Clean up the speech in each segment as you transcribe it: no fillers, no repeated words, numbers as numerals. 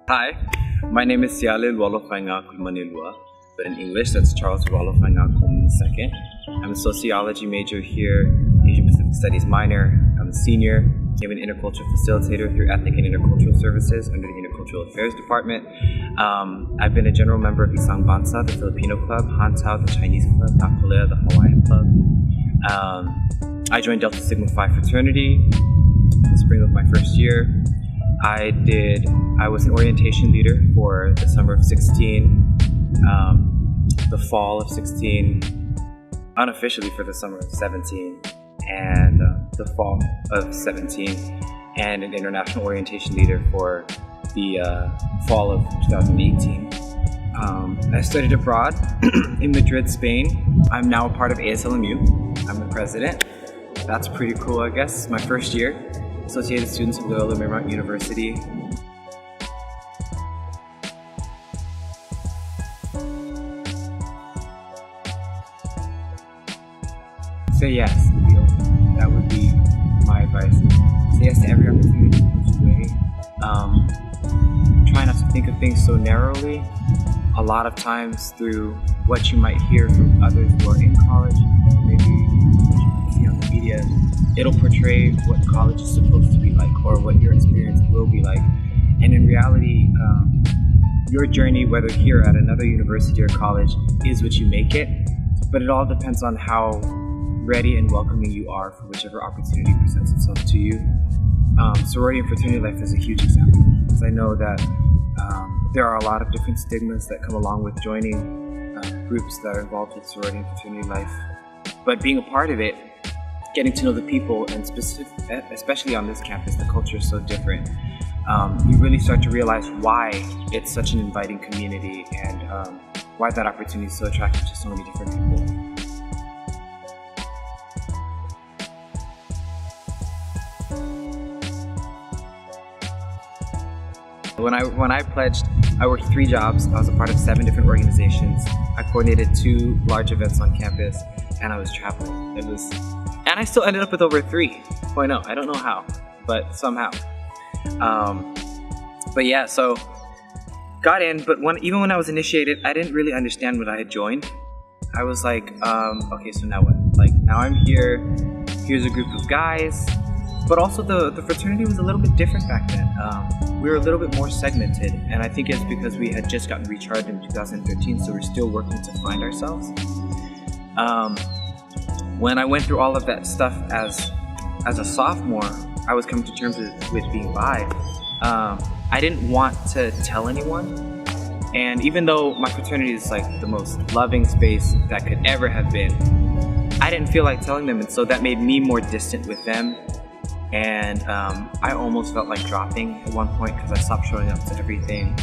Hi, my name is Alo Coleman, but in English that's Charles Coleman II. I'm a sociology major here, Asian Pacific Studies minor. I'm a senior. I'm an intercultural facilitator through Ethnic and Intercultural Services under the Intercultural Affairs Department. I've been a general member of Isang Bansa, the Filipino Club, Hantao, the Chinese Club, Nakalea, the Hawaiian Club. I joined Delta Sigma Phi fraternity in the spring of my first year. I was an orientation leader for the summer of 16, the fall of 16, unofficially for the summer of 17, and the fall of 17, and an international orientation leader for the fall of 2018. I studied abroad in Madrid, Spain. I'm now a part of ASLMU. I'm the president. That's pretty cool, I guess. My first year. Associated students of Loyola Marymount University. Say yes and be open. That would be my advice. Say yes to every opportunity that comes your way. Try not to think of things so narrowly. A lot of times through what you might hear from others who are in college, or maybe what you might see on the media, it'll portray what college is supposed to be like or what your experience will be like. And in reality, your journey, whether here at another university or college, is what you make it. But it all depends on how ready and welcoming you are for whichever opportunity presents itself to you. Sorority and fraternity life is a huge example, because I know that there are a lot of different stigmas that come along with joining groups that are involved with sorority and fraternity life. But being a part of it, getting to know the people, and especially on this campus, the culture is so different. You really start to realize why it's such an inviting community and why that opportunity is so attractive to so many different people. When I pledged, I worked 3 jobs. I was a part of 7 different organizations. I coordinated 2 large events on campus, and I was traveling. And I still ended up with over 3.0. I don't know how, but somehow. But yeah, so got in, but even when I was initiated, I didn't really understand what I had joined. I was like, okay, so now what? Like, now I'm here, here's a group of guys, but also the fraternity was a little bit different back then. We were a little bit more segmented, and I think it's because we had just gotten recharged in 2013, so we're still working to find ourselves. When I went through all of that stuff as a sophomore, I was coming to terms with being bi. I didn't want to tell anyone, and even though my fraternity is like the most loving space that could ever have been, I didn't feel like telling them, and so that made me more distant with them. And I almost felt like dropping at one point because I stopped showing up to everything,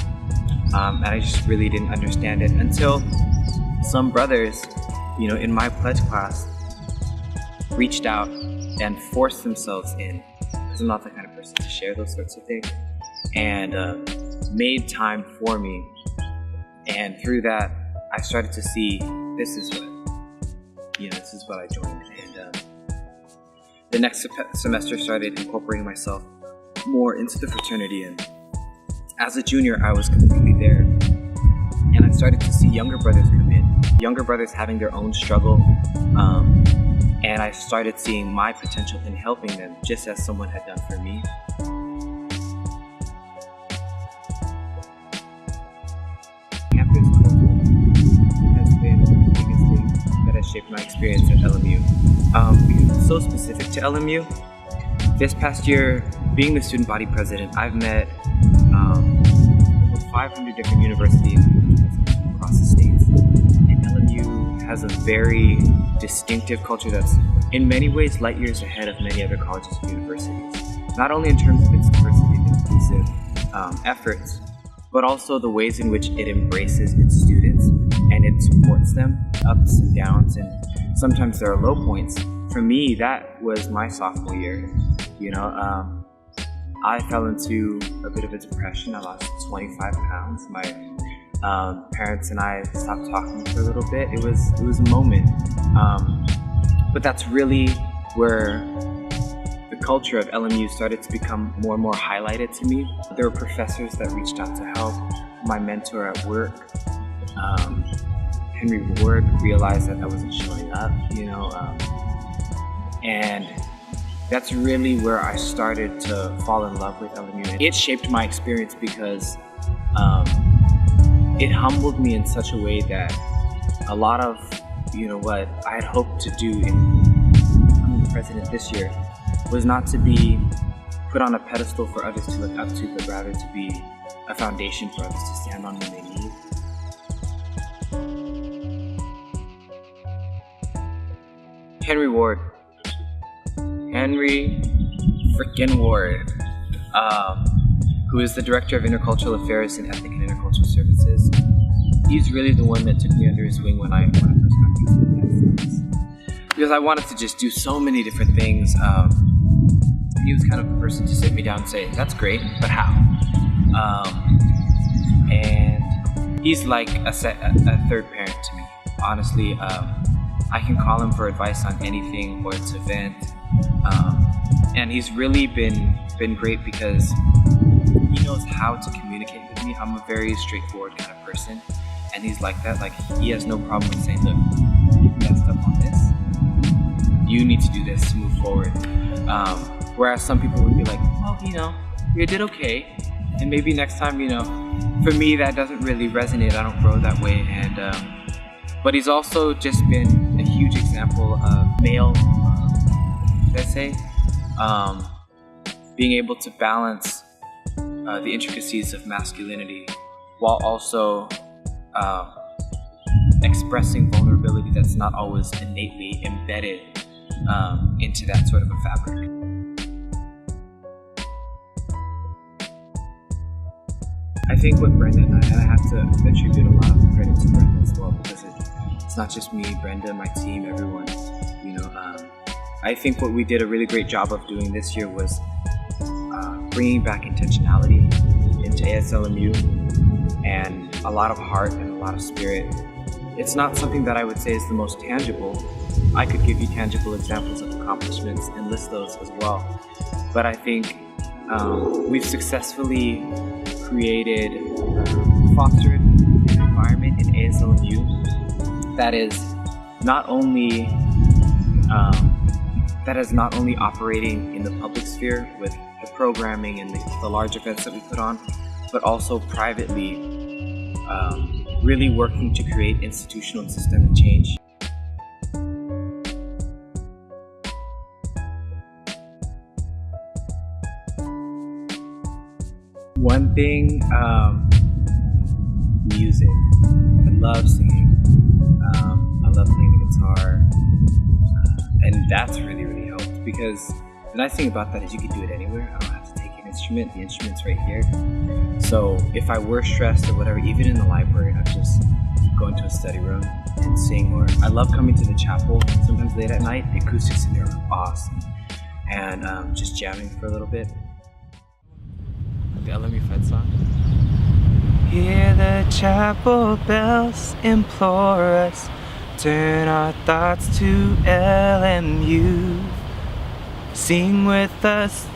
and I just really didn't understand it until some brothers, in my pledge class, reached out and forced themselves in, because I'm not the kind of person to share those sorts of things, and made time for me. And through that, I started to see this is what I joined. And the next semester started incorporating myself more into the fraternity, and as a junior, I was completely there. And I started to see younger brothers come in, younger brothers having their own struggle, and I started seeing my potential in helping them, just as someone had done for me. Campus has been the biggest thing that has shaped my experience at LMU. Because it's so specific to LMU. This past year, being the student body president, I've met over 500 different universities across the states. And LMU has a very distinctive culture that's in many ways light years ahead of many other colleges and universities. Not only in terms of its diversity and inclusive efforts, but also the ways in which it embraces its students and it supports them, ups and downs, and sometimes there are low points. For me, that was my sophomore year. I fell into a bit of a depression. I lost 25 pounds. My parents and I stopped talking for a little bit. It was a moment. But that's really where the culture of LMU started to become more and more highlighted to me. There were professors that reached out to help. My mentor at work, Henry Ward, realized that I wasn't showing up, and that's really where I started to fall in love with LMU. It shaped my experience because it humbled me in such a way that a lot of, what I had hoped to do in becoming the president this year was not to be put on a pedestal for others to look up to, but rather to be a foundation for others to stand on when they need. Henry Ward. Henry frickin' Ward, who is the Director of Intercultural Affairs and Ethnic and Intercultural Services. He's really the one that took me under his wing when I first got used, because I wanted to just do so many different things. He was kind of the person to sit me down and say, "That's great, but how?" And he's like a third parent to me. Honestly, I can call him for advice on anything or to vent. And he's really been great because he knows how to communicate with me. I'm a very straightforward kind of person, and he's like that. Like, he has no problem with saying, "Look, you messed up on this. You need to do this to move forward." Whereas some people would be like, "Well, you did okay, and maybe next time, For me, that doesn't really resonate. I don't grow that way. And but he's also just been a huge example of male, being able to balance the intricacies of masculinity while also expressing vulnerability that's not always innately embedded into that sort of a fabric. I think with Brenda and I have to attribute a lot of the credit to Brenda as well, because it's not just me, Brenda, my team, everyone. I think what we did a really great job of doing this year was bringing back intentionality into ASLMU, and a lot of heart and a lot of spirit. It's not something that I would say is the most tangible. I could give you tangible examples of accomplishments and list those as well. But I think we've successfully created, fostered an environment in ASLMU that is not only operating in the public sphere with the programming and the large events that we put on, but also privately really working to create institutional and systemic change. One thing, music. I love singing. I love playing the guitar. And that's really, really helped, because the nice thing about that is you can do it anywhere. I don't have to take an instrument. The instrument's right here. So if I were stressed or whatever, even in the library, I'd just go into a study room and sing. Or I love coming to the chapel sometimes late at night. The acoustics in there are awesome. And just jamming for a little bit. The LMU Fed song. Hear the chapel bells implore us, turn our thoughts to LMU. Sing with us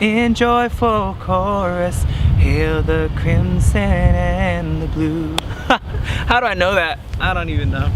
in joyful chorus, hail the crimson and the blue. How do I know that? I don't even know.